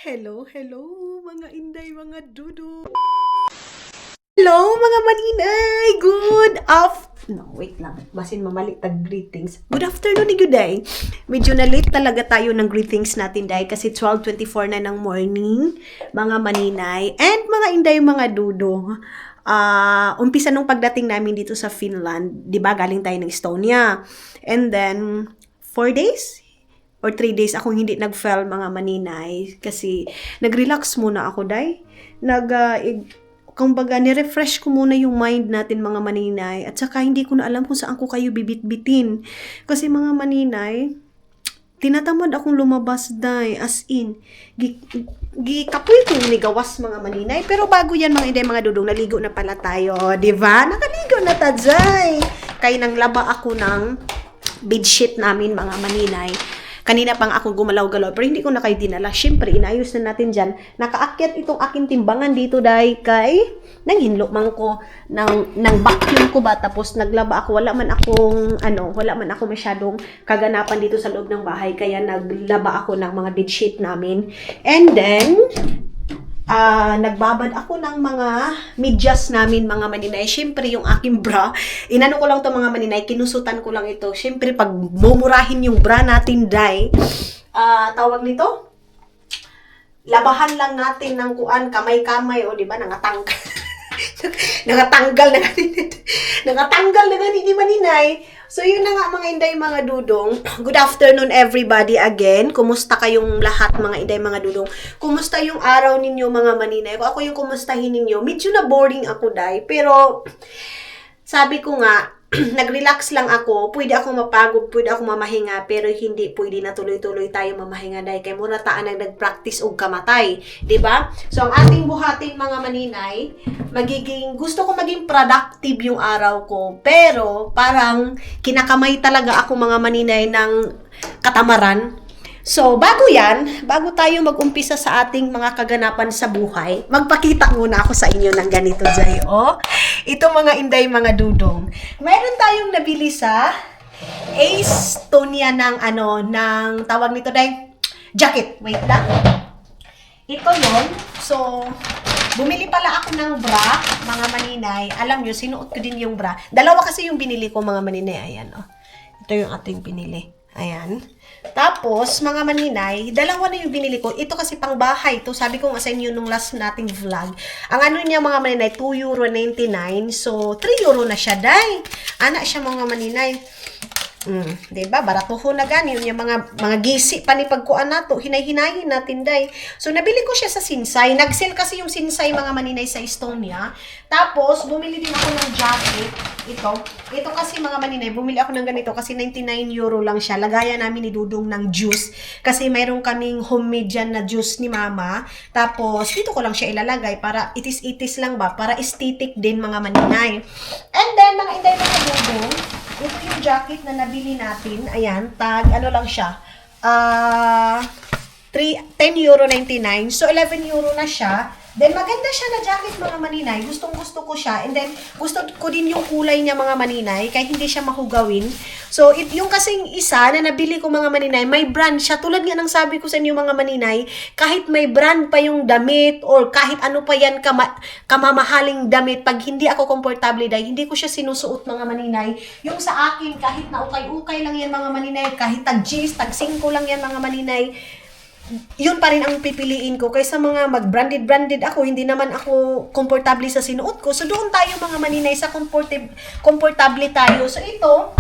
Hello, hello mga inday, mga dudu. Hello mga maninay! Good No, wait lang. Basin mamali tag greetings. Good afternoon ni Guday. Medyo na late talaga tayo ng greetings natin dahil kasi 12:24 na ng morning, mga maninay. And mga inday, mga dudu. Umpisa nung pagdating namin dito sa Finland, 'di ba? Galing tayo ng Estonia. And then 4 days or 3 days akong hindi nag-file, mga maninay, kasi nag-relax muna ako, day. Kumbaga, ni-refresh ko muna yung mind natin, mga maninay, at saka hindi ko na alam kung saan ko kayo bibit-bitin. Kasi mga maninay, tinatamad akong lumabas, day, as in, gikapoy kong nigawas, mga maninay. Pero bago yan, mga inday, mga dudong, naligo na pala tayo, di ba? Nakaligo na tajay. Kaya nang laba ako ng bedsheet namin, mga maninay. Kanina pang ako gumalaw-galaw, pero hindi ko na kayo dinala. Siyempre, inayos na natin dyan. Nakaakyat itong aking timbangan dito, dahil kay nanghinlo man ko ng vacuum ko ba, tapos naglaba ako. Wala man ako masyadong kaganapan dito sa loob ng bahay, kaya naglaba ako ng mga bedsheet namin. And then, nagbabad ako ng mga medyas namin, mga maninay. Siyempre, yung aking bra, inano ko lang to, mga maninay, kinusutan ko lang ito. Siyempre, pag mumurahin yung bra natin, day, tawag nito, labahan lang natin ng kuan, kamay-kamay, o, di ba, nangatanggal. Nangatanggal na ganito, di maninay. So, yun na nga, mga inday, mga dudong. Good afternoon, everybody, again. Kumusta kayong lahat, mga inday, mga dudong? Kumusta yung araw ninyo, mga maninay? Kung ako yung kumustahin ninyo, medyo na boring ako, day. Pero, sabi ko nga, nag-relax lang ako. Pwede ako mapagod, pwede ako mamahinga, pero hindi pwede na tuloy-tuloy tayo mamahinga, day. Kaya muna taan nag-practice og kamatay. Diba? So, ang ating buhatin, mga maninay, gusto ko maging productive yung araw ko, pero parang kinakamay talaga ako, mga maninay, ng katamaran. So, bago tayo mag-umpisa sa ating mga kaganapan sa buhay, magpakita muna ako sa inyo ng ganito, Jay. Oh, ito, mga inday, mga dudong. Mayroon tayong nabili sa Estonia ng tawag nito, day, jacket. Wait lang. Ito yun. So, bumili pala ako ng bra, mga maninay. Alam nyo, sinuot ko din yung bra. Dalawa kasi yung binili ko, mga maninay. Ayan, oh. Ito yung ating binili. Ayan. Tapos, mga maninay, dalawa na yung binili ko. Ito kasi pang bahay. Ito, sabi ko nga sa inyo nung last nating vlog. Ang ano niya, mga maninay, €2.99. So, €3 na siya, day. Anak siya, mga maninay. Diba? Baratuho na gani. Yung mga gisi pa ni pagkuan nato. Hinay-hinayin natin, day. So, nabili ko siya sa Sinsay. Nag-sale kasi yung Sinsay, mga maninay, sa Estonia. Tapos, bumili din ako ng jacket. Ito kasi, mga maninay, bumili ako ng ganito kasi €99 lang siya. Lagayan namin ni Dudong ng juice. Kasi mayroon kaming homemade dyan na juice ni Mama. Tapos, dito ko lang siya ilalagay para itis-itis lang ba? Para aesthetic din, mga maninay. And then, mga inday, mga Dudong, ito yung jacket na nabili natin. Ayan, ano lang siya. €10.99. So, €11 na siya. Then, maganda siya na jacket, mga maninay. Gustong-gusto ko siya. And then, gusto ko din yung kulay niya, mga maninay. Kahit hindi siya mahugawin. So, yung kasing isa na nabili ko, mga maninay, may brand siya. Tulad nga ng sabi ko sa inyo, mga maninay, kahit may brand pa yung damit or kahit ano pa yan kamamahaling damit, pag hindi ako komportable, dahil hindi ko siya sinusuot, mga maninay. Yung sa akin, kahit na ukay-ukay lang yan, mga maninay, kahit tag-G's, tag-5 lang yan, mga maninay, yun pa rin ang pipiliin ko kaysa mga mag-branded ako. Hindi naman ako komportable sa sinuot ko. So, doon tayo, mga maninay, sa komportable tayo. So, ito,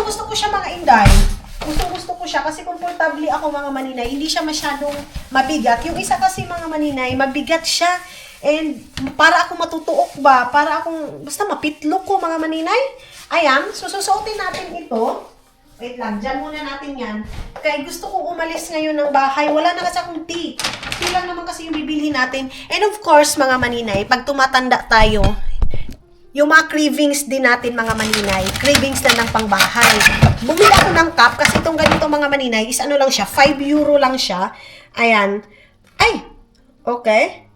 gusto ko siya, mga inday. Gusto ko siya kasi komportable ako, mga maninay. Hindi siya masyadong mabigat. Yung isa kasi, mga maninay, mabigat siya. And para akong matutuok ba? Para akong, basta mapitlok ko, mga maninay. Ayan, sususuotin natin ito. Wait lang, dyan muna natin yan. Kaya gusto kong umalis ngayon ng bahay. Wala na kasi akong tea. Tea lang naman kasi yung bibili natin. And of course, mga maninay, pag tumatanda tayo, yung mga cravings din natin, mga maninay, cravings na ng pangbahay. Bumili ako ng cup kasi itong ganito, mga maninay, is ano lang siya, €5 lang siya. Ayan. Ay! Okay.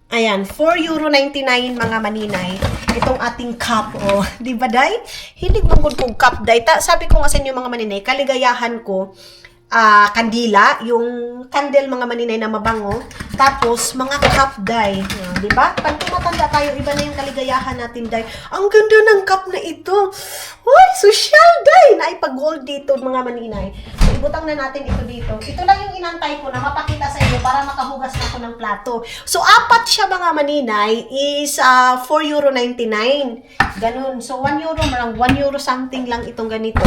Ayan, €4.99, mga maninay. Itong ating cup, oh. Di ba, day? Hindi mangod kong cup, day. Sabi ko nga sa inyo, mga maninay, kaligayahan ko, kandila, yung candle mga maninay na mabango, tapos mga cup dye. Di ba? Pag tumatanda tayo, iba na yung kaligayahan natin dye. Ang ganda ng cup na ito. Uy, social dye! Na ipag-gold dito mga maninay. So, ibutang na natin ito dito. Ito lang yung inantay ko na mapakita sa inyo para makahugas na ako ng plato. So, apat siya mga maninay is €4.99. Ganun. So, €1, marang €1 something lang itong ganito.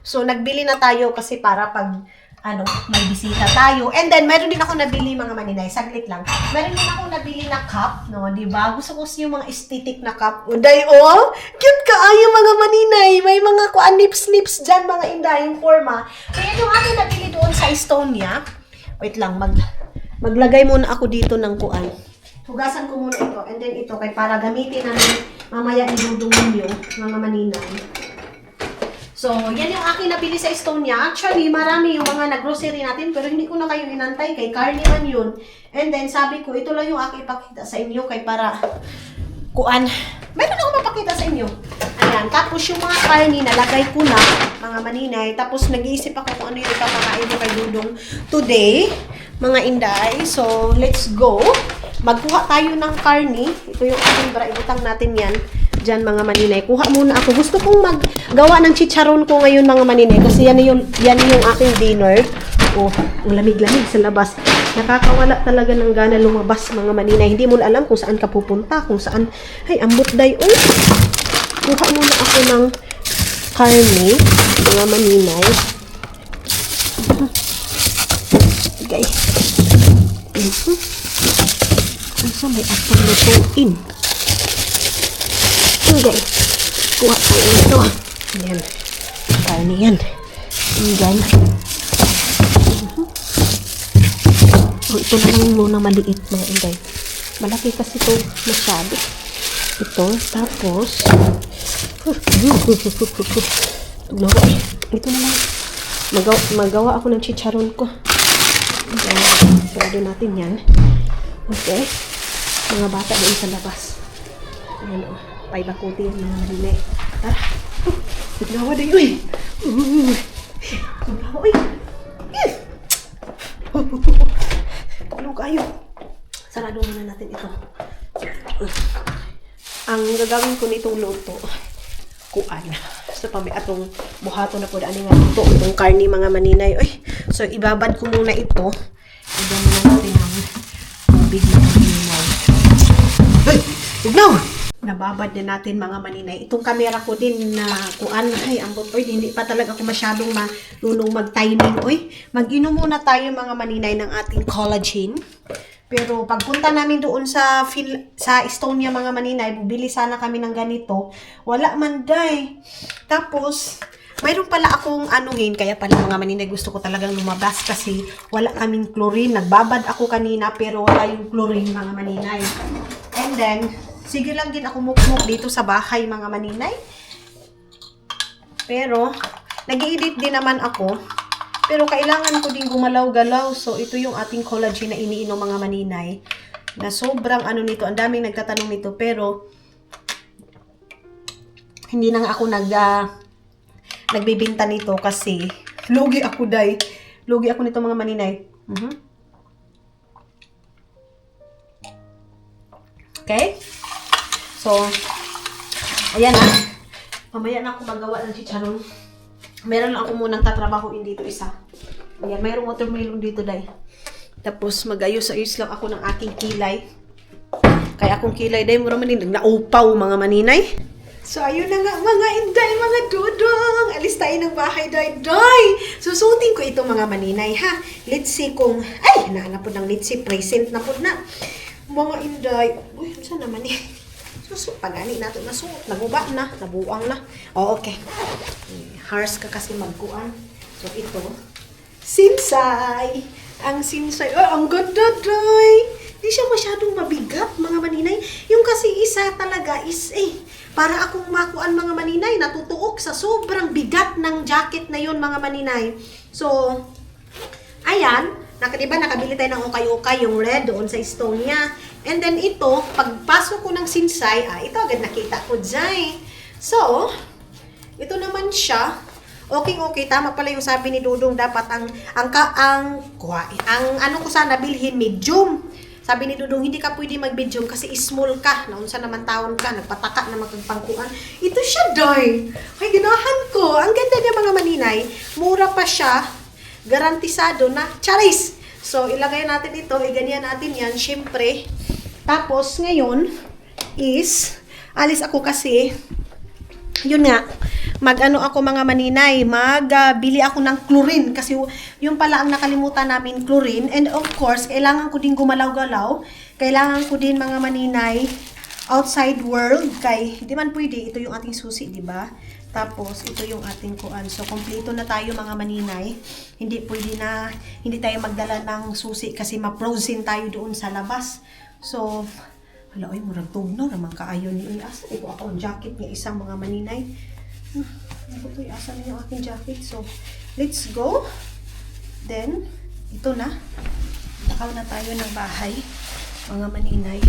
So, nagbili na tayo kasi para pag may bisita tayo. And then, meron din ako nabili mga maninay. Saglit lang. Meron din ako nabili na cup, no? Diba? Gusto ko yung mga aesthetic na cup. Uday, oh! Cute ka yung mga maninay. May mga nips-nips dyan, mga inday, yung forma. So, yan yung akin nabili doon sa Estonia. Wait lang, maglagay muna ako dito ng kuan. Hugasan ko muna ito. And then ito, kay para gamitin namin mamaya idudungin nyo, mga maninay. So, yan yung akin nabili sa Estonia. Actually, marami yung mga nag-grocery natin, pero hindi ko na kayo inantay. Kay Carly man yun. And then, sabi ko, ito lang yung aking ipakita sa inyo. Kay para, meron ako mapakita sa inyo. Ayan. Tapos, yung mga Carly, nalagay ko na, mga maninay. Tapos, nag-iisip ako kung ano yung ipapakain ko kay Dudong today, mga inday. So, let's go. Magkuha tayo ng Carly. Ito yung aking bra. Ibutang natin yan. Diyan mga maninay. Kuha muna ako. Gusto kong maggawa ng chicharon ko ngayon mga maninay. Kasi yan yung aking dinner. Oh, ang lamig-lamig sa labas. Nakakawala talaga ng gana lumabas mga maninay. Hindi mo na alam kung saan ka pupunta. Kung saan. Ay, ambot day. Oh, kuha muna ako ng karne mga maninay. Okay. Asa may atong lutuin. Okay. Kuha tayo ito. Ayan. Karne yan. Ayan. Ito na lang muna maliit mga inday. Malaki kasi ito masyado. Ito. Tapos. Ito na lang. Magawa ako ng chicharon ko. Okay. Sarado natin yan. Okay. Mga bata doon sa labas. Ayan o. Paibakuti yan mga maninay. Tara. Tugnawa na yun. Tugnawa yun. Tulog kayo. Sarado muna natin ito. Ang gagawin ko nitong luto, kuan. So, pami atong buhato na po daan nga ito. Itong karni mga maninay. Ay, so, ibabad ko muna ito. Ibabad muna natin ang tubig na maninay. Ay, tugnaw! Nababad din natin mga maninay. Itong camera ko din na kuan. Ay, ambot. Oy, hindi pa talaga ako masyadong marunong mag-timing. Oy, mag-inom muna tayo mga maninay ng ating collagen. Pero pagpunta namin doon sa Estonia mga maninay, bubili sana kami ng ganito. Wala man day. Tapos, mayroon pala akong anuhin. Kaya pala mga maninay gusto ko talagang lumabas kasi wala kaming chlorine. Nagbabad ako kanina pero wala yung chlorine mga maninay. And then, sige lang din ako mukmuk dito sa bahay mga maninay. Pero, nag-i-edit din naman ako. Pero kailangan ko din gumalaw-galaw. So, ito yung ating collagen na iniinom mga maninay. Na sobrang ano nito. Ang daming nagtatanong nito. Pero, hindi na nga ako nagbibinta nito kasi lugi ako day. Lugi ako nito mga maninay. Okay? So, ayan na. Mamaya na ako magawa ng chicharon. Meron lang ako munang tatrabahoin dito isa. Ayan, mayroong watermelon dito, day. Tapos, mag-ayos-ayos lang ako ng aking kilay. Kaya akong kilay, day, mura manin, naupaw, mga maninay. So, ayun na nga, mga inday, mga dudong. Alis tayo ng bahay, day. Susutin ko ito, mga maninay, ha? Let's see kung, ay, nahanap po ng let's see, present na po na. Mga inday, uy, saan naman eh? Pagani nato na suot, naguba na, nabuang na. Oh, okay. Hars ka kasi magkuan. So, ito. Sinsay. Ang sinsay. Oh, ang ganda, day. Hindi siya masyadong mabigat, mga maninay. Yung kasi isa talaga is, para akong makuan, mga maninay, natutuok sa sobrang bigat ng jacket na yun, mga maninay. So, ayan. Diba, nakabili tayo ng ukay-ukay, yung red doon sa Estonia. And then ito, pagpasok ko ng sinsay, ito agad nakita ko dyan. So, ito naman siya. Okay, tama pala yung sabi ni Dudong, dapat ang ano ko sana bilhin medium. Sabi ni Dudong, hindi ka pwede mag-medium kasi small ka. Naunsa naman taon ka, nagpataka na magpangkuan. Ito siya, doy. Ay, ginahan ko. Ang ganda niya mga maninay. Mura pa siya. Garantisado na. Charis! So, ilagay natin ito. Iganyan natin yan. Siyempre. Tapos, ngayon is, alis ako kasi, yun nga, mag-ano ako mga maninay, magbili ako ng chlorine kasi yung pala ang nakalimutan namin, chlorine. And of course, kailangan ko din gumalaw-galaw. Kailangan ko din mga maninay outside world kay hindi man pwede ito yung ating susi, di ba? Tapos ito yung ating kuan. So kompleto na tayo mga maninay. Hindi pwede na hindi tayo magdala ng susi kasi ma-frozen tayo doon sa labas. So hala, ay murag tugnaw naman kaayo ni asa ito ako ang jacket ng isang mga maninay. Ano to, asa na yung aking jacket. So, let's go. Then, ito na. Nakaw na tayo ng bahay. Mga maninay.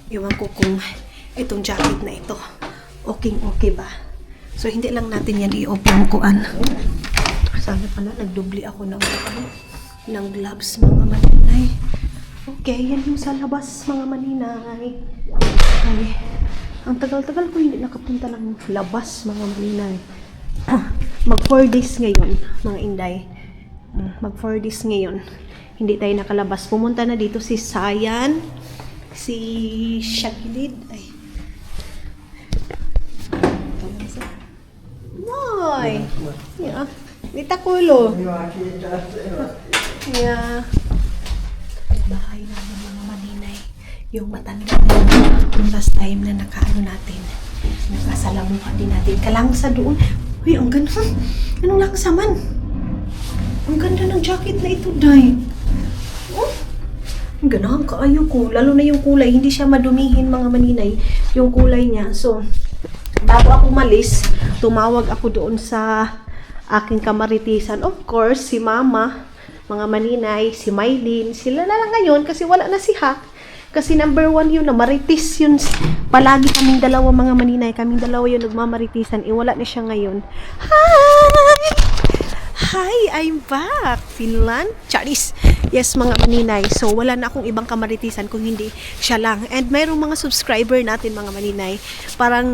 Iwan ko kung itong jacket na ito. Okay ba? So, hindi lang natin yan i-open kuan. Sabi pala, nagdubli ako ng gloves, mga maninay. Okay, yan yung sa labas, mga maninay. Okay. Ang tagal-tagal ko hindi nakapunta ng labas, mga maninay. Mag 4 days ngayon, mga inday. Mag 4 days ngayon. Hindi tayo nakalabas. Pumunta na dito si Sayan, si Shakilid. Ay. Noy! Yeah. Dita kulo. Yeah. Bahay namin mga maninay. Yung matanda yung last time na nakaano natin, nakasalamuha din natin. Kalangsa doon. Uy, ang ganda. Anong langsa man? Ang ganda ng jacket na ito, day. Oh, ang ganahan kaayo ko. Lalo na yung kulay. Hindi siya madumihin, mga maninay. Yung kulay niya. So, bago ako malis, tumawag ako doon sa aking kamaritisan. Of course, si Mama, mga maninay, si Mylene. Sila na lang ngayon kasi wala na si Hak. Kasi number 1 yun na maritis yun. Palagi kaming dalawa mga maninay. Kaming dalawa yun nagmamaritisan. Wala na siya ngayon. Hi, I'm back. Finland. Charis. Yes, mga maninay. So, wala na akong ibang kamaritisan kung hindi siya lang. And mayroong mga subscriber natin mga maninay. Parang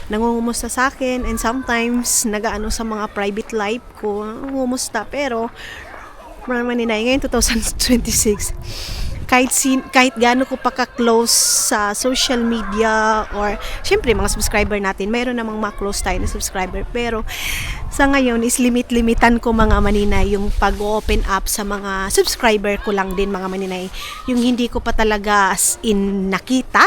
nangungumusta sa akin. And sometimes, nagaano sa mga private life ko. Nangungumusta. Pero, mga maninay, ngayon 2026. Kahit gaano ko pa ka-close sa social media or syempre mga subscriber natin, mayroon namang mga close tayo na subscriber, pero sa ngayon is limitan ko mga maninay yung pag-open up sa mga subscriber ko lang din mga maninay, yung hindi ko pa talaga as in nakita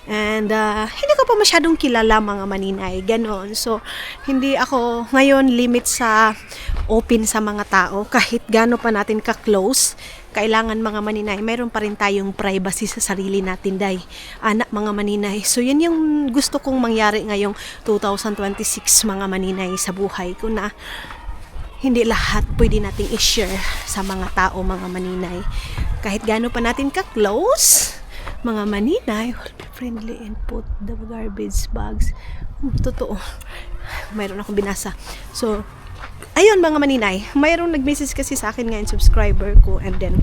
and hindi ko pa masyadong kilala mga maninay, ganon. So hindi ako ngayon limit sa open sa mga tao kahit gaano pa natin ka-close. Kailangan mga maninay, mayroon pa rin tayong privacy sa sarili natin, day. Anak mga maninay. So, yan yung gusto kong mangyari ngayong 2026 mga maninay sa buhay ko na hindi lahat pwede nating i-share sa mga tao, mga maninay. Kahit gaano pa natin ka-close, mga maninay, be friendly and put the garbage bags. Totoo. Mayroon akong binasa. So, ayun mga maninay, mayroong nag-message kasi sa akin ngayon subscriber ko and then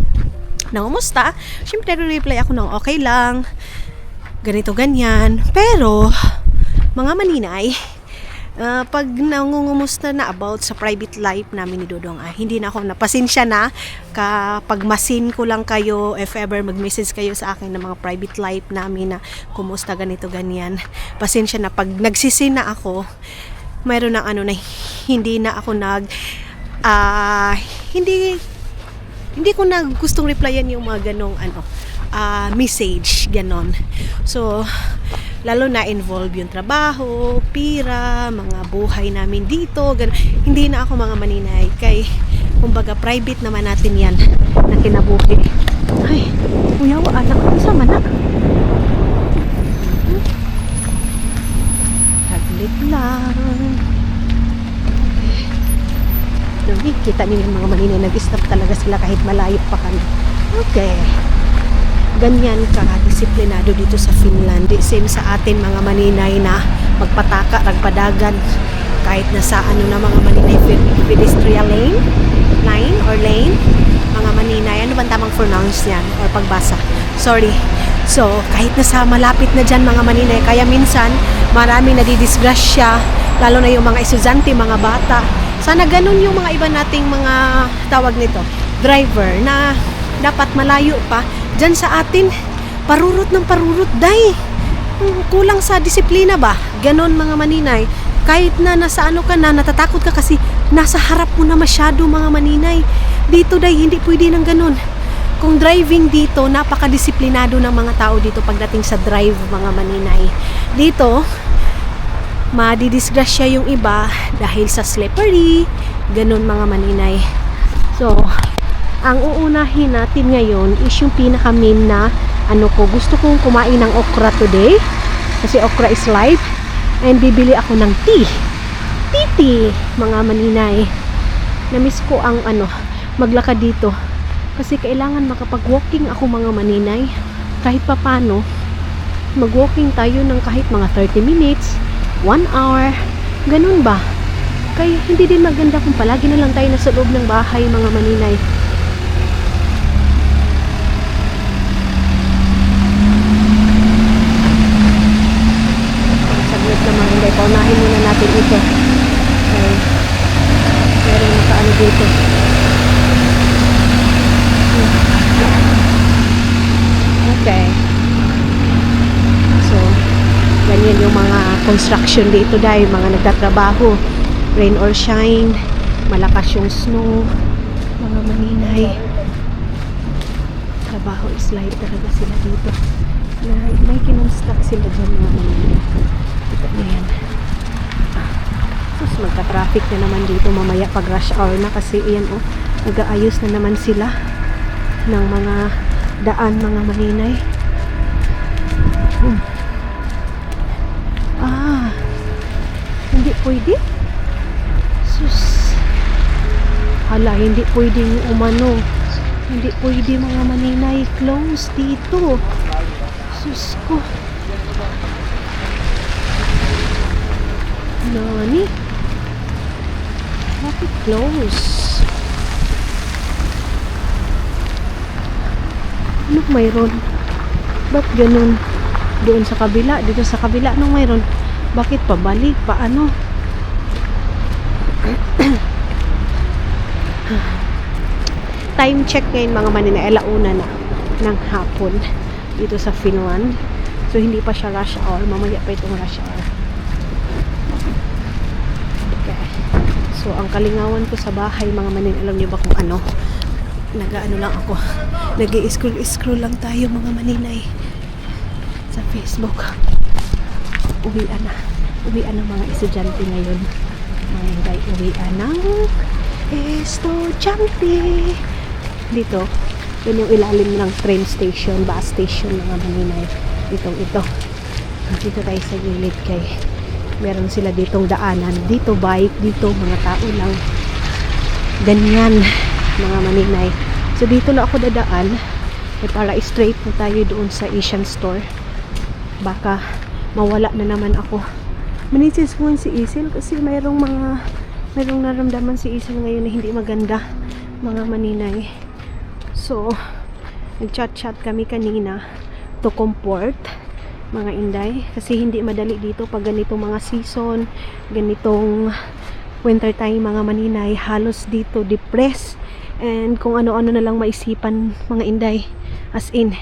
nangumusta, syempre reply ako ng okay lang, ganito ganyan, pero mga maninay, pag nangungumusta na about sa private life namin ni Dudong, hindi na ako napasensya na kapag masin ko lang kayo, if ever mag-message kayo sa akin ng mga private life namin na kumusta ganito ganyan, pasensya na pag nagsisin na ako, mayroon ng ano na hindi na ako hindi ko na gustong replyan yung mga ganong message ganon. So lalo na involve yung trabaho, pira, mga buhay namin dito, ganon. Hindi na ako mga maninay kay kumbaga private naman natin yan na kinabuhi. Ay, kuya wa anak ko sa mana. Saglit lang. Okay. Kita niyo yung mga maninay, nag-stop talaga sila kahit malayo pa kami. Okay. Ganyan ka disiplinado dito sa Finland. Same sa atin mga maninay na magpataka, ragpadagan. kahit nasa ano na mga maninay, pedestrian lane, mga maninay, ano bang tamang pronounce niyan or pagbasa? Sorry. So, kahit nasa malapit na dyan mga maninay, kaya minsan marami nadidisgrasya, lalo na yung mga estudyante, mga bata. Sana ganun yung mga iba nating mga tawag nito, driver, na dapat malayo pa. Dyan sa atin, parurot ng parurot, day. Kulang sa disiplina ba? Ganon mga maninay. Kahit na nasa ano ka na, natatakot ka kasi nasa harap mo na masyado mga maninay. Dito day, hindi pwede ng ganon. Kung driving dito, napakadisiplinado ng mga tao dito pagdating sa drive mga maninay. Dito, madidisgrasya yung iba dahil sa slippery, ganon mga maninay. So, ang uunahin natin ngayon is yung pinaka-main na ano ko, gusto kong kumain ng okra today kasi okra is life, and bibili ako ng tea mga maninay. Namiss ko ang ano, maglakad dito kasi kailangan makapag-walking ako mga maninay. Kahit papano, mag-walking tayo ng kahit mga 30 minutes, 1 hour, ganun ba? Kaya hindi din maganda kung palagi na lang tayo nasa loob ng bahay mga maninay. Saglit naman, hindi. Paunahin muna natin ito. Okay. Meron nakaano dito. Okay. So, ganyan yung mga construction dito dahil mga nagtatrabaho. Rain or shine, malakas yung snow, mga maninay. Trabaho is life talaga sila dito. May kinonstruct sila dyan mga maninay. Ito na yan. Tapos magka-traffic na naman dito mamaya pag rush hour na kasi iyan nag-aayos na naman sila ng mga daan mga maninay. Hindi pwede. Sus. Hala, hindi pwedeng umano. Hindi pwede mga maninay. Close dito. Sus ko. Nani? Bakit close? Ano mayroon? Ba't ganun? Doon sa kabila, dito sa kabila, anong mayroon? Bakit pabalik? Paano? Time check ngayon mga maninay, alauna na ng hapon dito sa Finland. So hindi pa siya rush hour, mamaya pa itong rush hour. Okay. So ang kalingawan ko sa bahay mga maninay, alam niyo ba kung ano? Nag-ano lang ako, nag-i-scroll lang tayo mga maninay sa Facebook. Uwian ng mga estudyante ngayon. Mga uwian ng estudyante. Dito, yun yung ilalim ng train station, bus station mga maninay. Ito. Dito tayo sa gilid kay meron sila ditong daanan. Dito bike, dito mga tao lang. Ganyan mga maninay. So dito na ako dadaan para straight na tayo doon sa Asian store. Baka mawala na naman ako. Manisis mo si Isil kasi mayroong naramdaman si Isil ngayon na hindi maganda mga maninay. So nag-chat kami kanina to comfort mga inday kasi hindi madali dito pag ganitong mga season, ganitong winter time mga maninay. Halos dito depressed and kung ano-ano na lang maisipan mga inday, as in.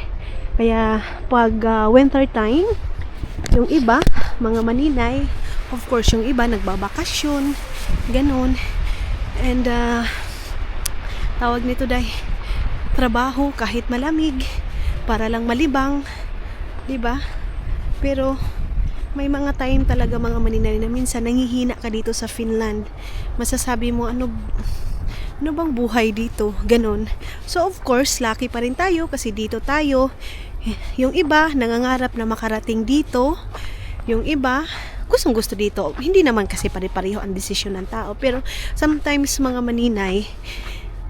Kaya pag winter time, yung iba mga maninay, of course yung iba nagbabakasyon, ganun, and tawag nito day, trabaho kahit malamig para lang malibang, diba? Pero may mga time talaga mga maninay na minsan nanghihina ka dito sa Finland. Masasabi mo ano bang buhay dito, ganun. So of course lucky pa rin tayo kasi dito tayo. Yung iba nangangarap na makarating dito, yung iba gustong gusto dito. Hindi naman kasi pare-pareho ang desisyon ng tao, pero sometimes mga maninay,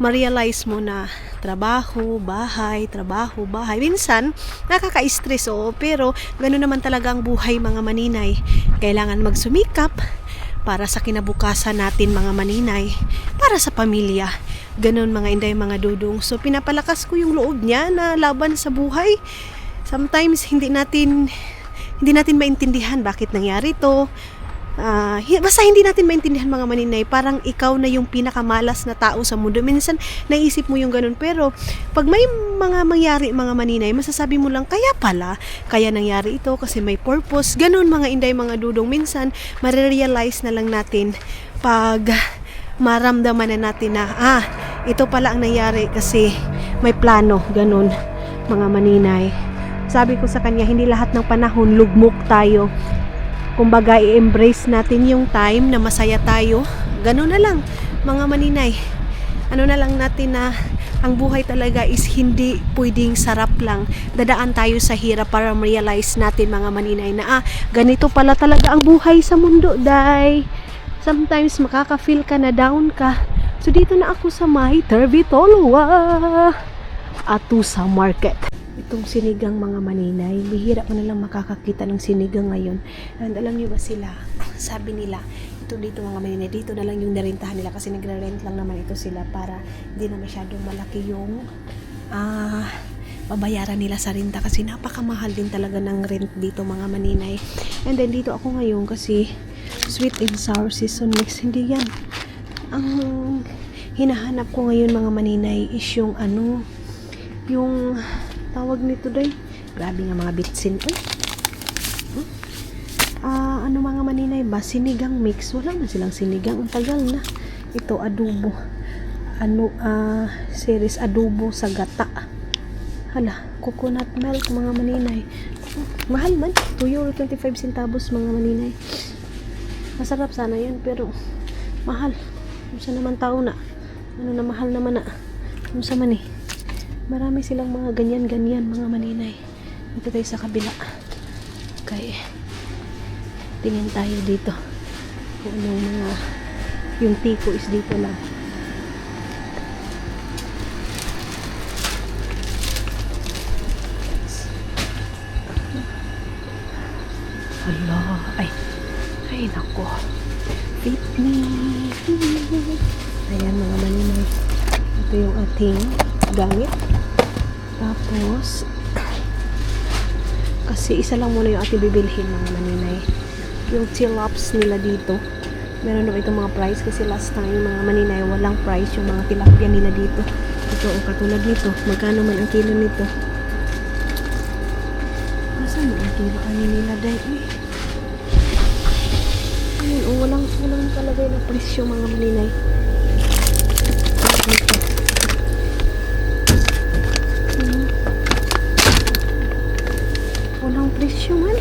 ma-realize mo na trabaho, bahay. Minsan, nakaka-stress pero gano'n naman talaga ang buhay mga maninay. Kailangan magsumikap para sa kinabukasan natin mga maninay, para sa pamilya. Ganon mga inday, mga dudong. So pinapalakas ko yung loob niya na laban sa buhay. Sometimes hindi natin maintindihan bakit nangyari to. Basta hindi natin maintindihan mga maninay, parang ikaw na yung pinakamalas na tao sa mundo. Minsan naisip mo yung ganun, pero pag may mga mangyari mga maninay, masasabi mo lang kaya nangyari ito kasi may purpose. Ganun mga inday, mga dudong. Minsan marirealize na lang natin pag maramdaman na natin na ito pala ang nangyari kasi may plano. Ganun mga maninay. Sabi ko sa kanya, hindi lahat ng panahon lugmok tayo. Kumbaga, i-embrace natin yung time na masaya tayo. Ganun na lang, mga maninay. Ano na lang natin na ang buhay talaga is hindi pwedeng sarap lang. Dadaan tayo sa hirap para realize natin mga maninay na ganito pala talaga ang buhay sa mundo, day. Sometimes makaka-feel ka na down ka. So dito na ako sa may Terbitolua ato sa market. Itong sinigang mga maninay, bihira ko na lang makakakita ng sinigang ngayon. And alam niyo ba sila, sabi nila, ito dito mga maninay, dito na lang yung narentahan nila kasi nagre-rent lang naman ito sila para hindi na masyadong malaki yung babayaran nila sa renta kasi napakamahal din talaga ng rent dito mga maninay. And then dito ako ngayon kasi sweet and sour season mix, hindi yan. Ang hinahanap ko ngayon mga maninay is yung yung tawag nito day. Grabe nga mga bitsin. Mga maninay ba? Sinigang mix. Wala na silang sinigang. Ang tagal na. Ito adobo. Series adobo sa gata. Hala, coconut milk mga maninay. Mahal man. €2.25 mga maninay. Masarap sana yan pero mahal. Kung naman tao na. Mahal naman na. Kung sa man marami silang mga ganyan-ganyan mga maninay. Dito tayo sa kabila. Okay. Tingin tayo dito. Kung anong yung tiko is dito lang. Hala. Ay nako. Fit me. Ayan mga maninay. Ito yung ating gamit. Tapos kasi isa lang muna yung ating bibilhin mga maninay. Yung tilaps nila dito, meron na itong mga price kasi last time mga maninay walang price yung mga tilapia nila dito. Ito o katulad nito, magkano man ang kilo nito? Saan mo ang kilo kanin nila dahil ayun, walang palagay na presyo mga maninay. Ito walang presyo man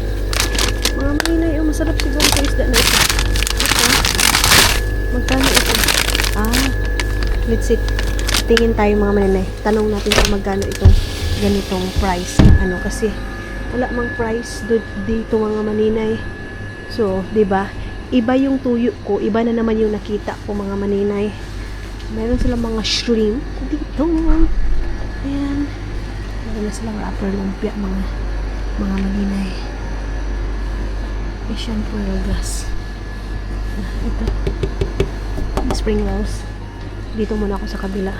mga maninay. Masarap siguro sa isda na ito. Magkano ito? Let's see, tingin tayo mga maninay, tanong natin kung magkano itong ganitong price kasi wala mang price dito mga maninay. So 'di ba, iba yung tuyo ko, iba na naman yung nakita ko mga maninay. Meron silang mga shrimp dito. Ayan, meron na silang wrapper lumpia mga maninay. Asian Puragas. Ito. Spring rolls. Dito muna ako sa kabila.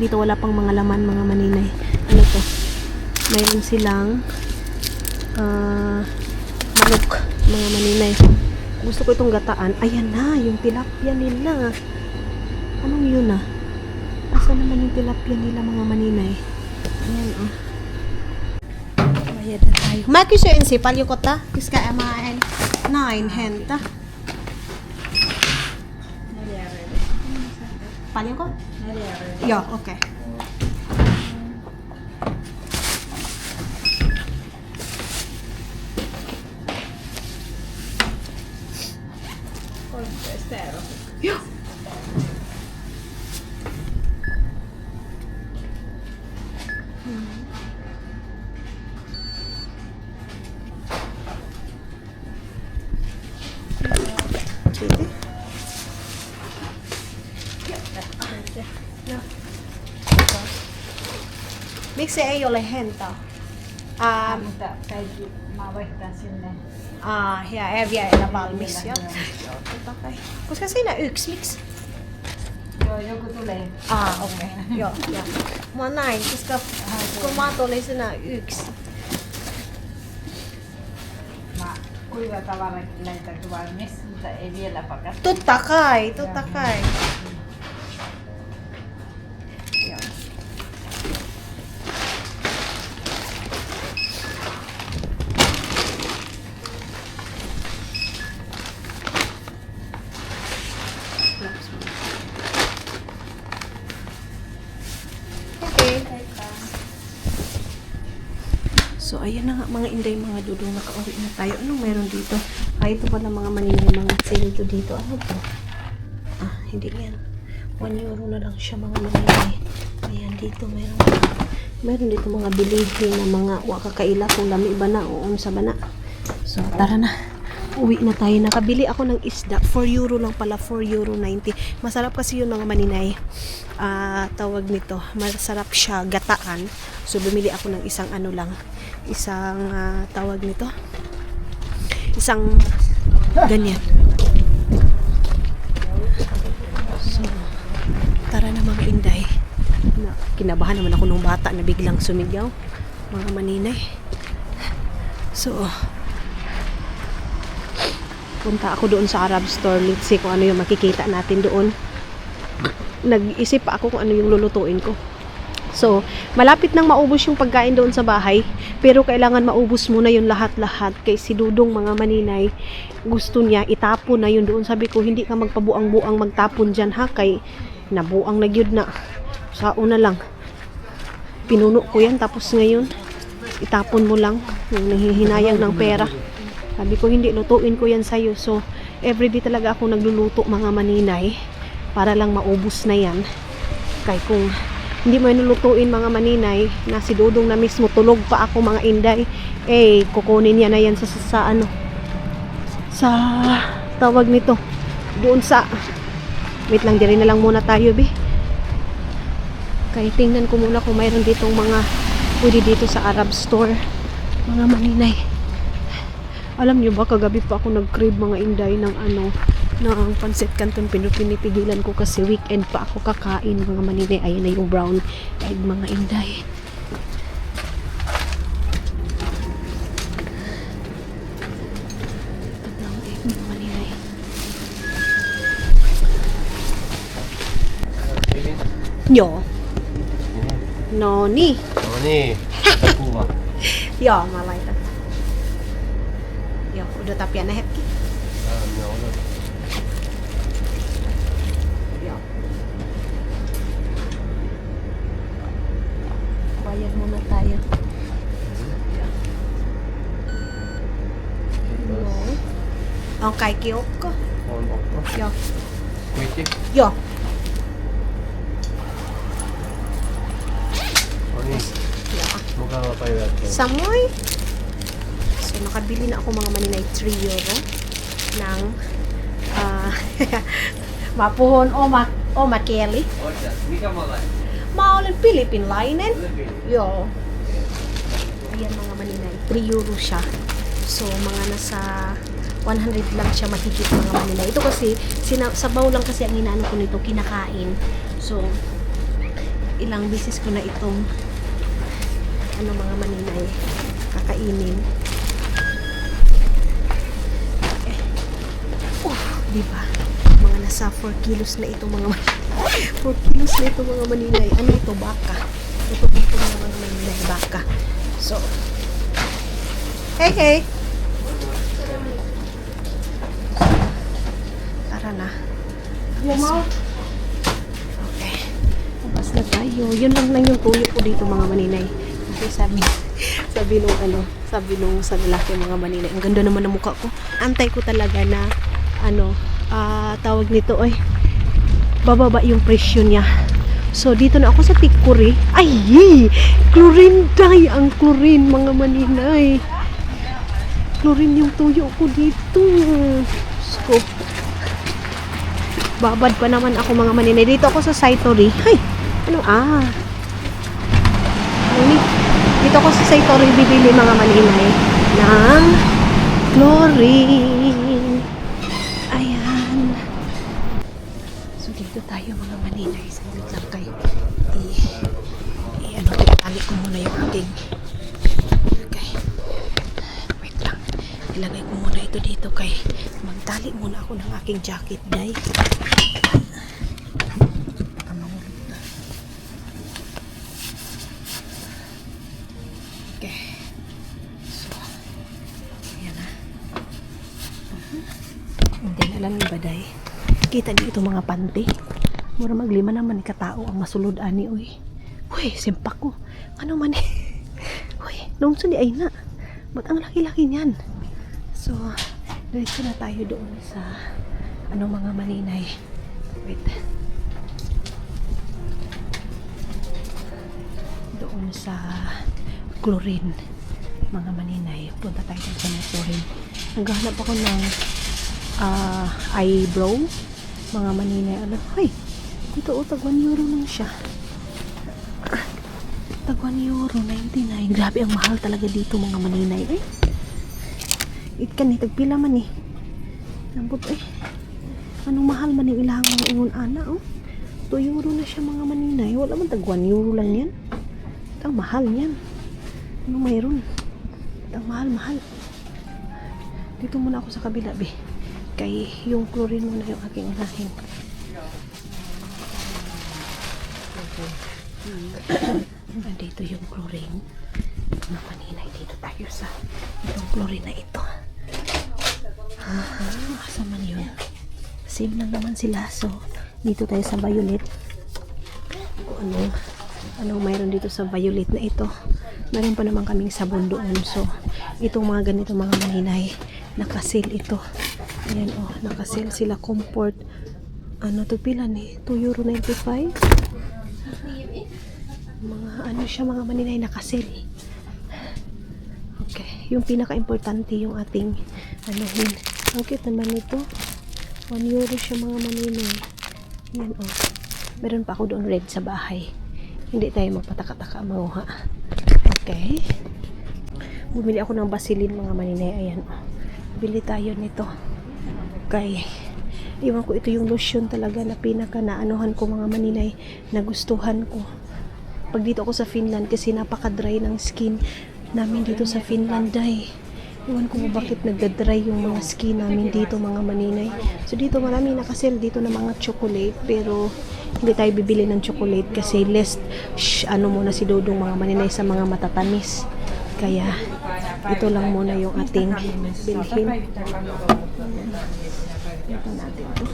Dito wala pang mga laman mga maninay. Ano to? Mayroon silang manok mga maninay. Gusto ko itong gataan. Ayan na, yung tilapia nila. Anong yun Asa naman yung tilapia nila mga maninay? Ayan Bayad na tayo. Makisyo en si palyo ko ta. Kiska emaen 9 henta. Palyo ko? Yo, okay. Yo. Mixe ello le henta. Minta kahit mawagta sila. Ja, jag är valmis. Ja. Totta kai. Koska siinä yksi, miksi? Joo, joku tulee. Okei. Joo, joo. Mä näin, koska kun mat oli siinä yksi. Mä kuivatavarakin laitan valmis, mutta ei vielä pakata. Totta kai, totta kai. Joo. Okay. So, ayan na nga mga inday, mga dudong, nakauwi na tayo. Anong meron dito? Ito pala mga maninay, mga sale to dito. Ano to? Hindi yan. 1 euro na lang siya mga maninay. Ayan, dito meron dito mga bilihin na mga wakakaila kung lami ba na o unsa ba na. So, tara na. Uwi na tayo. Nakabili ako ng isda. 4 euro lang pala. 4 euro 90. Masarap kasi yun mga maninay. Tawag nito. Masarap siya. Gataan. So, bumili ako ng isang ano lang. Isang tawag nito. Isang ganyan. So, tara na mga inday. Kinabahan naman ako nung bata na biglang sumigaw. Mga maninay. So, punta ako doon sa Arab store. Let's see kung ano yung makikita natin doon. Nag-isip pa ako kung ano yung lulutuin ko. So, malapit nang maubos yung pagkain doon sa bahay. Pero kailangan maubos muna yung lahat-lahat. Kay si Dudong mga maninay, gusto niya itapon na yun doon. Sabi ko, hindi ka magpabuang-buang magtapon dyan ha. Kay nabuang na gyud na. Sa una lang. Pinuno ko yan. Tapos ngayon, itapon mo lang. Yung nanghihinayang ng pera. Sabi ko, hindi, lutuin ko yan sa'yo. So, everyday talaga ako nagluluto mga maninay para lang maubos na yan. Kaya kung hindi mo nulutuin mga maninay, na si Dudong na mismo, tulog pa ako mga inday, kukunin niya na yan sa ano, sa tawag nito, doon sa, wait lang, diri na lang muna tayo, be. Kaya tingnan ko muna kung mayroon ditong mga pwede dito sa Arab store, mga maninay. Alam niyo ba, kagabi pa ako nag-crave mga inday ng ano, ng pancit canton. Pinipigilan ko kasi weekend pa ako kakain mga maninay. Ayan na yung brown egg mga inday. Brown egg mga maninay. Yo. Noni. Noni. Kuva. Ja, mä laitan. Joo, odotan pienen hetki. Joo. Bayad muna tayo. Joo. On kaikki okko? On okko. Joo. Kuitti. Joo. No niin. Joo. Mukava päivä. Samoin. So, nakabili na ako mga maninay 3 euro ng mapuhon o makeli. Mikä mä olen? Mä olen Filipinlainen. Joo. Ayan mga maninay. 3 euro siya. So, mga nasa 100 lang siya mahigit mga maninay. Ito kasi, sabaw lang kasi ang inaano ko nito, kinakain. So, ilang beses ko na itong ano mga maninay, kakainin. Diba? Mga nasa 4 kilos na ito mga 4 kilos na ito mga maninay. Ano ito? Baka. Ito mga maninay. Baka. So, hey! Tara na. Okay. Tapos na tayo. Yun lang yung tuyo ko dito mga maninay. Kasi sabi nung sa lalaki mga maninay, ang ganda naman ng mukha ko. Antay ko talaga na tawag nito ay bababa yung presyo niya. So dito na ako sa Tikuri. Ay, chlorine ang chlorine mga maninay. Chlorine yung tuyo ko dito. So, babad pa naman ako mga maninay. Dito ako sa Saitori. Ay, ano Dito ko sa Saitoro bibili mga maninay ng chlorine. Ayan. So, dito tayo mga maninay. Saglit lang kayo. Tali ko muna yung aking. Okay. Wait lang. Ilagay ko muna ito dito kay magtali muna ako ng aking jacket, day. Okay. So, ayan na. Hindi na alam niyo ba, day? Kita niyo ito mga panty. Mura maglima naman ni katao ang masulod ani, uy. Uy, simpak ko. Ano man eh. Uy, lungsod di ay na. Ba't ang laki-laki niyan? So, diretso na tayo doon sa mga maninay. Wait. Doon sa chlorine. Mga maninay. Punta tayo sa chlorine. Naghahanap ako ng eyebrow. Mga maninay. Ay, ito tag 1 euro lang siya. Tag 1 euro, 99. Grabe, ang mahal talaga dito mga maninay. Itkan tagpila man eh. Nambot anong mahal man yung ilahang mga ingon ana 2 euro na siya mga maninay. Wala man tag 1 euro lang yan. Ang mahal yan. Anong mayroon? Ang mahal. Dito muna ako sa kabila, be. Kay yung chlorine muna yung aking unahin. Dito yung chlorine. Mga maninay, dito tayo sa itong chlorine na ito. Asa man yun? Same lang naman sila. So, dito tayo sa violet. Kung anong mayroon dito sa violet na ito. Meron pa naman kaming sabon doon. So, itong mga ganito mga maninay, nakasil ito. Ayan nakasil sila. Comfort. To pila ni? 2.95 €. Mga siya mga maninay, nakasil. Okay. Yung pinaka-importante yung ating ang cute naman ito. 1 euro siya mga maninay. Yan meron pa ako doon red sa bahay. Hindi tayo magpataka-taka manguha. Okay. Bumili ako ng Vaseline mga maninay. Ayan bili tayo nito. Okay. Iwan ko ito yung lotion talaga na pinaka naanuhan ko mga maninay, nagustuhan ko. Pag dito ako sa Finland kasi napaka-dry ng skin namin dito sa Finland, day. Iwan ko bakit nagda-dry yung mga skin namin dito mga maninay. So dito marami nakasell dito na mga chocolate, pero hindi tayo bibili ng chocolate kasi less muna si Dodong mga maninay sa mga matatamis. Kaya ito lang muna yung ating bilhin. Ito natin to.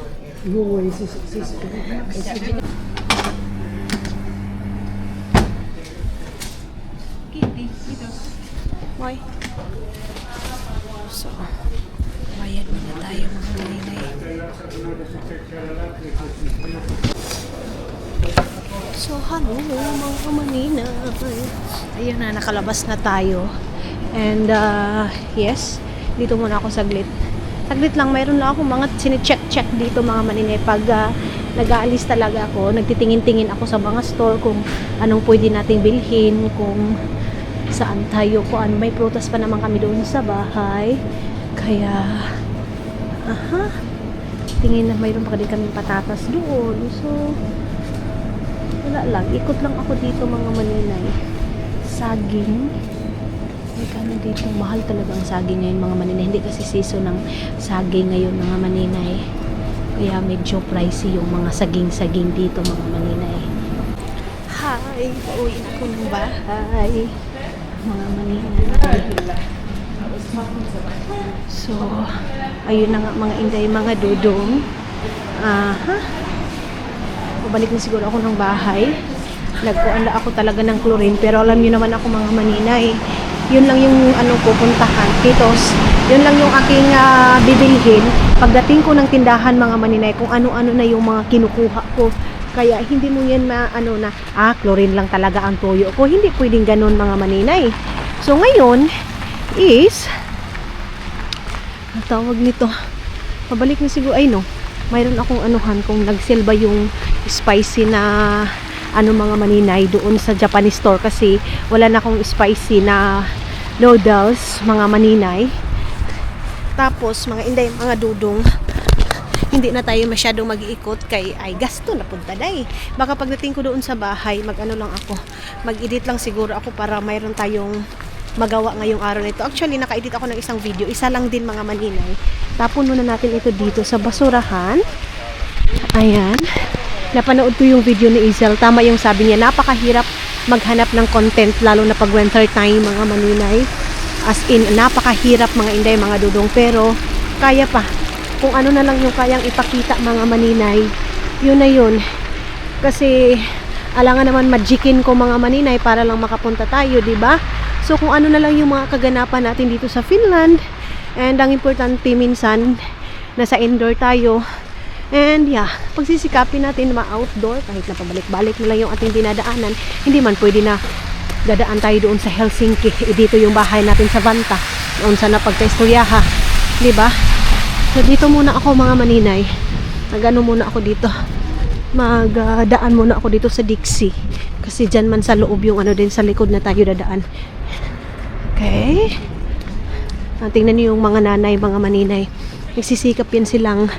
Hoy. So, bayad muna tayo mga maninay. So, hello mga maninay. Ayun na, nakalabas na tayo. And, yes, dito muna ako saglit. Saglit lang, mayroon lang ako mga sine-check dito mga maninay. Pag nag-aalis talaga ako, nagtitingin-tingin ako sa mga store kung anong pwede nating bilhin, kung saan tayo, kung may prutas pa naman kami doon sa bahay. Kaya tingin na mayroon pa din kami patatas doon. So wala lang, ikot lang ako dito mga maninay. Saging, may dito, mahal talaga ang saging ngayon mga maninay. Hindi kasi season ng saging ngayon mga maninay, kaya medyo pricey yung mga saging dito mga maninay. Hi, pauwi na ako ng bahay mga maninay. So, ayun na nga mga inday, mga dudong. Pabalik na siguro ako ng bahay. Nagkuanda ako talaga ng chlorine, pero alam niyo naman ako mga maninay, yun lang yung pupuntahan. Titos, yun lang yung aking bibilhin. Pagdating ko ng tindahan mga maninay, kung ano-ano na yung mga kinukuha ko. Kaya hindi mo yan chlorine lang talaga ang toyo ko. Hindi pwedeng ganun mga maninay. So ngayon is, ang tawag nito, pabalik na siguro, mayroon akong kung nag-sell ba yung spicy na mga maninay doon sa Japanese store kasi wala na akong spicy na noodles mga maninay. Tapos mga inday, mga dudong, hindi na tayo masyadong mag-iikot kay ay gasto na punta day. Baka pagdating ko doon sa bahay, mag-ano lang ako, mag-edit lang siguro ako para mayroon tayong magawa ngayong araw nito. Actually, naka-edit ako ng isang video, isa lang din mga maninay. Tapon muna natin ito dito sa basurahan. Ayan. Napanood ko yung video ni Isel. Tama yung sabi niya, napakahirap maghanap ng content lalo na pag winter time mga maninay. As in, napakahirap mga inday, mga dudong. Pero, kaya pa. Kung ano na lang yung kayang ipakita mga maninay, yun na yun. Kasi, alangan naman magikin ko mga maninay para lang makapunta tayo, di ba? So, kung ano na lang yung mga kaganapan natin dito sa Finland. And, ang importante minsan, nasa indoor tayo. And yeah, pagsisikapin natin ma-outdoor kahit na pabalik-balik na lang yung ating dinadaanan, hindi man pwede na dadaan tayo doon sa Helsinki. Dito yung bahay natin sa Vanta. Doon sana pagka-istoryaha. Diba? So dito muna ako mga maninay. Nagano muna ako dito. Magdaan muna ako dito sa Dixie. Kasi dyan man sa loob yung ano din sa likod na tayo dadaan. Okay. Tingnan niyo yung mga nanay, mga maninay. Nagsisikap yan silang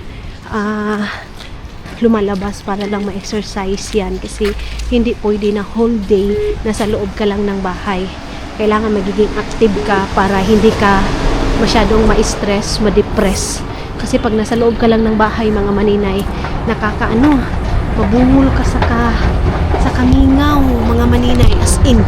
lumalabas para lang ma-exercise yan kasi hindi pwede na whole day nasa loob ka lang ng bahay. Kailangan magiging active ka para hindi ka masyadong ma-stress, ma-depress. Kasi pag nasa loob ka lang ng bahay mga maninay, nakakaano, mabungol ka sa kamingaw mga maninay, as in.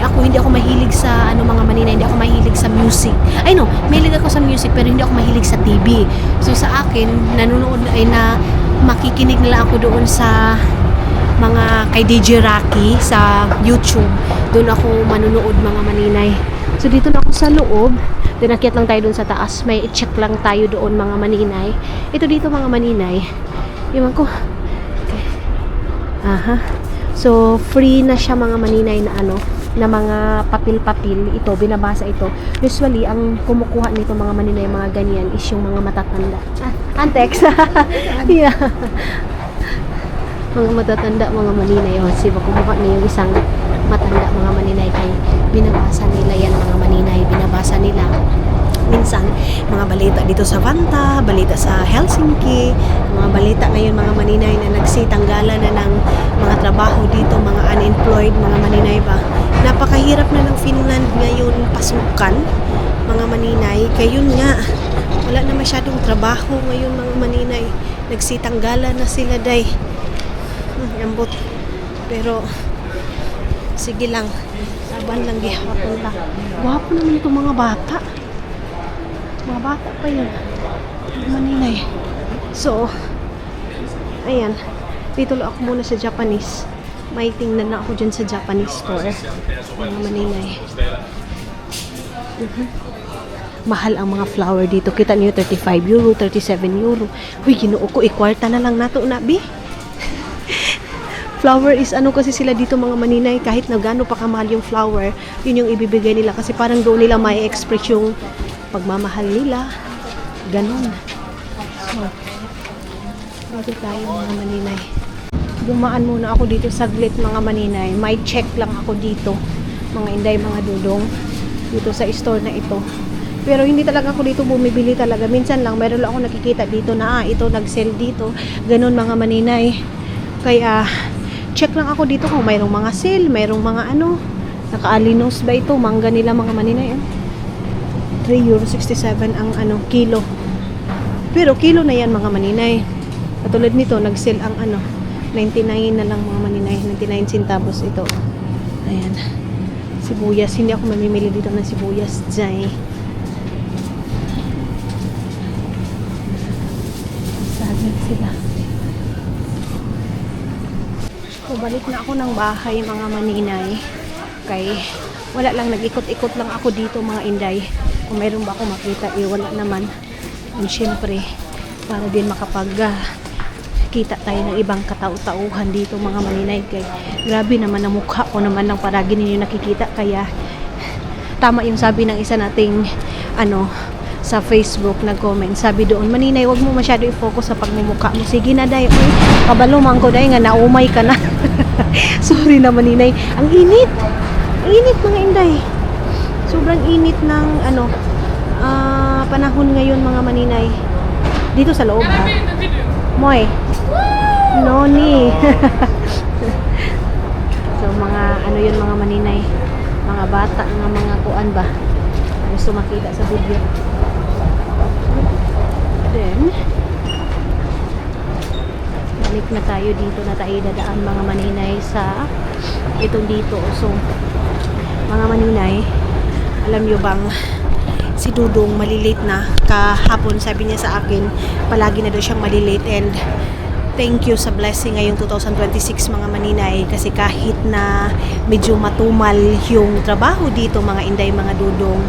Ako hindi ako mahilig sa mga maninay, hindi ako mahilig sa music. I know, mahilig ako sa music pero hindi ako mahilig sa TV. So sa akin, nanonood ay na makikinig na lang ako doon sa mga kay DJ Rocky sa YouTube. Doon ako manonood mga maninay. So dito na ako sa loob. Dinakyat lang tayo doon sa taas. May check lang tayo doon mga maninay. Ito dito mga maninay. Iwan ko. Okay. Aha. So free na siya mga maninay na na mga papel-papel. Ito, binabasa ito. Usually, ang kumukuha nito mga maninay, mga ganyan, is yung mga matatanda. Antex! Yeah. Mga matatanda, mga maninay. O, siba, kumuha na yung isang matanda, mga maninay. Kaya binabasa nila yan, mga maninay. Binabasa nila. Minsan, mga balita dito sa Vanta, balita sa Helsinki, mga balita ngayon mga maninay na nagsitanggalan na ng mga trabaho dito, mga unemployed, mga maninay ba. Napakahirap na ng Finland ngayon pasukan, mga maninay. Kaya yun nga, wala na masyadong trabaho ngayon mga maninay. Nagsitanggalan na sila day. Ambot. Pero, sige lang. Saban lang gihapon ta. Gwapo naman itong mga bata. Mga bata pa yun. Maninay. So, ayan. Dito lang ako muna sa Japanese. May tingnan na ako dyan sa Japanese store. Mga maninay. Mahal ang mga flower dito. Kita niyo 35 euro, 37 euro. Uy, ginoo ko. Ikwarta na lang nato na, bi. Flower is kasi sila dito mga maninay. Kahit na gaano pa kamahal yung flower, yun yung ibibigay nila. Kasi parang doon nila may express yung pagmamahal nila. Ganon. So, dito tayo mga maninay. Dumaan muna ako dito saglit mga maninay. May check lang ako dito. Mga inday, mga dudong. Dito sa store na ito. Pero hindi talaga ako dito bumibili talaga. Minsan lang, meron lang ako nakikita dito na ito nag-sell dito. Ganon mga maninay. Kaya, check lang ako dito kung mayroong mga sale, mayroong mga naka-alinos ba ito? Mangga nila mga maninay. 3.67 € ang kilo. Pero kilo na yan mga maninay. Katulad nito, nag-sale ang 99 na lang mga maninay. 99 centavos ito. Ayan. Sibuyas. Hindi ako mamimili dito ng sibuyas. Jay. Saglit sila. So, balik na ako ng bahay mga maninay. Kay wala lang, nag-ikot-ikot lang ako dito mga inday. Kung mayroon ba ako makita, wala naman. And syempre, para din kita tayo ng ibang katao-tauhan dito mga maninay. Kay grabe naman ang mukha ko naman ng paragi ninyo nakikita. Kaya tama yung sabi ng isa nating sa Facebook nag-comment. Sabi doon, Maninay, wag mo masyado i-focus sa pagmumukha mo. Sige na, day. Uy, kabalo man ko, day, nga naumay ka na. Sorry na, Maninay. Ang init. Ang init, mga Inday. Sobrang init ng, panahon ngayon, mga Maninay. Dito sa loob, ha? Moy. Noni. So, mga, yun, mga Maninay. Mga bata, mga kuan ba? Gusto makita sa video. Then, balik na tayo dito na tayo dadaan, mga Maninay, sa itong dito. So, mga Maninay, alam nyo bang si Dudong malilate na? Kahapon sabi niya sa akin, palagi na daw siyang malilate, and thank you sa blessing ngayong 2026, mga Maninay, kasi kahit na medyo matumal yung trabaho dito, mga Inday, mga Dudong,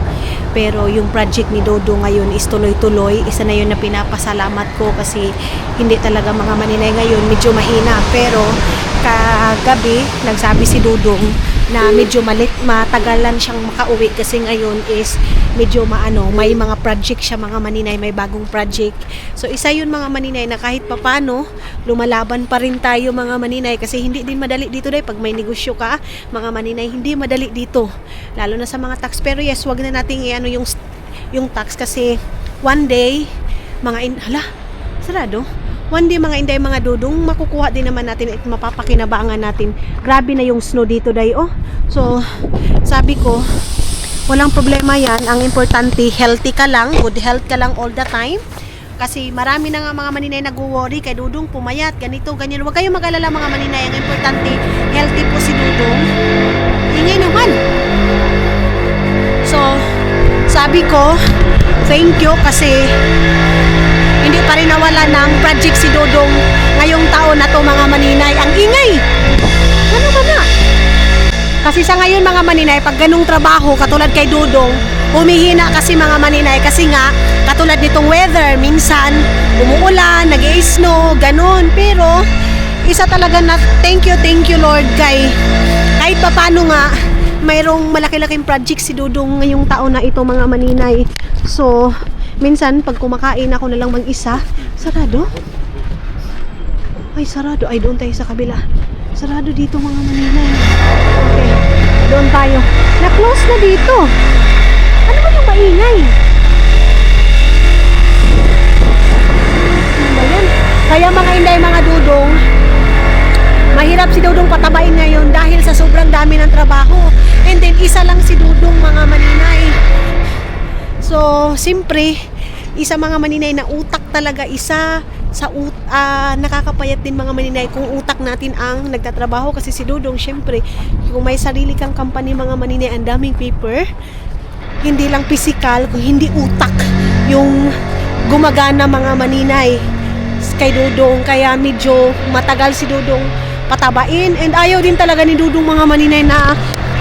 pero yung project ni Dudong ngayon is tuloy-tuloy. Isa na yun na pinapasalamat ko, kasi hindi talaga, mga Maninay, ngayon medyo mahina, pero kagabi nagsabi si Dudong na medyo matagalan siyang makauwi, kasi ngayon is medyo may mga project siya, mga Maninay, may bagong project. So isa yun, mga Maninay, na kahit papano lumalaban pa rin tayo, mga Maninay, kasi hindi din madali dito, day, pag may negosyo ka, mga Maninay, hindi madali dito, lalo na sa mga tax. Pero yes, wag na nating yung tax, kasi one day, sarado. One day, mga Inday, mga Dudong, makukuha din naman natin at mapapakinabangan natin. Grabe na yung snow dito, day, oh. So, sabi ko, walang problema yan. Ang importante, healthy ka lang, good health ka lang all the time. Kasi marami na nga, mga Maninay, nag-worry kay Dudong, pumayat, ganito, ganyan. Huwag kayong mag-alala, mga Maninay. Ang importante, healthy po si Dudong. Ingay naman. So, sabi ko, thank you, kasi hindi pa rin nawala ng project si Dudong ngayong taon na to, mga Maninay. Ang ingay! Ano ba na? Kasi sa ngayon, mga Maninay, pag ganung trabaho, katulad kay Dudong, humihina kasi, mga Maninay, kasi nga, katulad nitong weather, minsan, umuulan, nag-i-snow, ganun. Pero, isa talaga na, thank you Lord, kahit papano nga, mayroong malaki-laking project si Dudong ngayong taon na ito, mga Maninay. So, minsan, pag kumakain ako na lang mag-isa, sarado? Ay, sarado. Ay, doon tayo sa kabila. Sarado dito, mga Maninay. Okay, doon tayo. Na-close na dito. Ano ba yung maingay? Ano ba yan? Kaya, mga Inday, mga Dudong, mahirap si Dudong patabain ngayon dahil sa sobrang dami ng trabaho. And then, isa lang si Dudong, mga Maninay. So, simpre, isa, mga Maninay, na utak talaga, isa sa nakakapayat din, mga Maninay, kung utak natin ang nagtatrabaho. Kasi si Dudong, syempre, kung may sarili kang company, mga Maninay, ang daming paper, hindi lang physical, kung hindi utak yung gumagana, mga Maninay, kay Dudong. Kaya medyo matagal si Dudong patabain, and ayaw din talaga ni Dudong, mga Maninay, na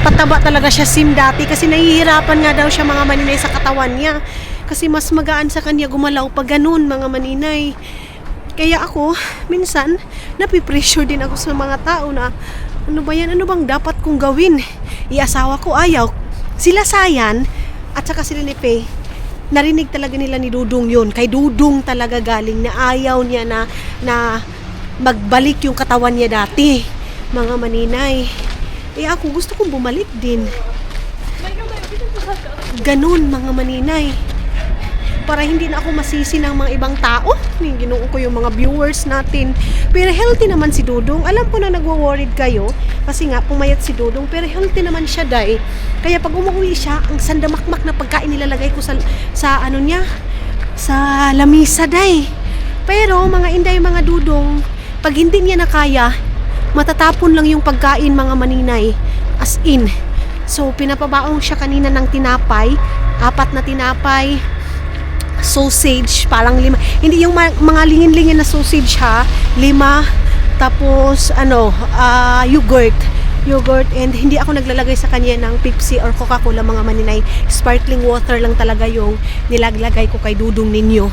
pataba talaga siya sim dati, kasi nahihirapan nga daw siya, mga Maninay, sa katawan niya, kasi mas magaan sa kanya gumalaw pag ganun, mga Maninay. Kaya ako, minsan, napipressure din ako sa mga tao na, ano ba yan, ano bang dapat kong gawin? Iasawa ko, ayaw. Sila Sayan, at saka sila ni Faye, narinig talaga nila ni Dudong yun. Kay Dudong talaga galing, na ayaw niya na magbalik yung katawan niya dati, mga Maninay. Ako gusto kong bumalik din. Ganun, mga Maninay. Para hindi na ako masisi ng mga ibang tao. Ginuon ko yung mga viewers natin. Pero healthy naman si Dudong. Alam ko na nagwo-worried kayo, kasi nga pumayat si Dudong, pero healthy naman siya, day. Kaya pag umuwi siya, ang sandamakmak na pagkain nilalagay ko sa lamisa, day. Pero mga Inday, mga Dudong, pag hindi niya na kaya, matatapon lang yung pagkain, mga Maninay. As in. So, pinapabaong siya kanina ng tinapay. 4 na tinapay. Sausage, parang 5. Hindi yung mga lingin-lingin na sausage, ha. 5. Tapos, yogurt. And hindi ako naglalagay sa kanya ng Pepsi or Coca-Cola, mga Maninay. Sparkling water lang talaga yung nilaglagay ko kay Dudong ninyo,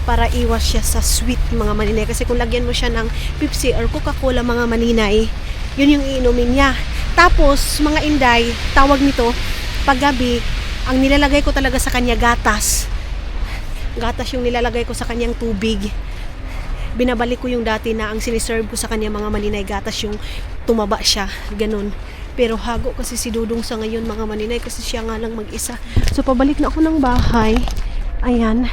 para iwas siya sa sweet, mga Maninay. Kasi kung lagyan mo siya ng Pepsi or Coca-Cola, mga Maninay, yun yung iinumin niya. Tapos, mga Inday, tawag nito, paggabi, Ang nilalagay ko talaga sa kanya gatas. Gatas yung nilalagay ko sa kanyang tubig. Binabalik ko yung dati na ang siniserve ko sa kanya mga maninay, gatas yung tumaba siya, ganun. Pero hago kasi si Dudong sa ngayon mga maninay kasi siya nga lang mag-isa. So pabalik na ako ng bahay. Ayan.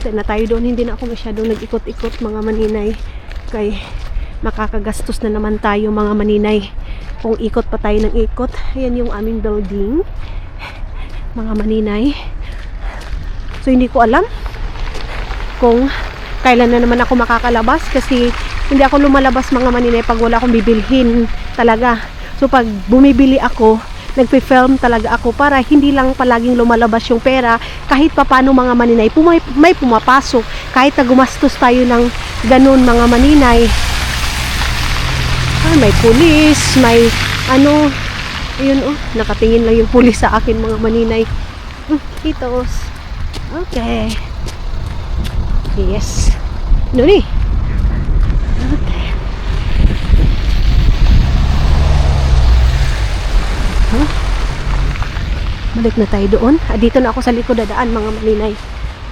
Na tayo doon, hindi na ako masyadong nag-ikot-ikot mga maninay. Kay makakagastos na naman tayo mga maninay. Kung ikot pa tayo ng ikot. Ayan yung aming building. Mga maninay. So hindi ko alam kung kailan na naman ako makakalabas kasi hindi ako lumalabas mga maninay pag wala akong bibilhin talaga. So pag bumibili ako, nagpe-film talaga ako para hindi lang palaging lumalabas yung pera, kahit papano mga maninay, may pumapasok, kahit na gumastos tayo ng ganun mga maninay. Ay, may pulis, may ano, ayun oh, nakatingin lang yung pulis sa akin mga maninay. Kitos. Okay. Yes. Nuni. Okay. Huh? Balik na tayo doon. Dito na ako sa likod dadaan mga maninay.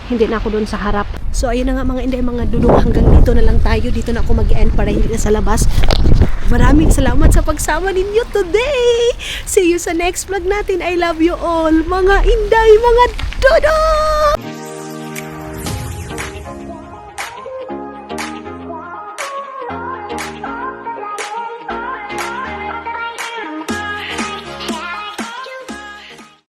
Hindi na ako doon sa harap. So ayun na nga mga inday, mga dudong, hanggang dito na lang tayo. Dito na ako mag-end para hindi na sa labas. Maraming salamat sa pagsama ninyo today. See you sa next vlog natin. I love you all mga inday, mga dudong.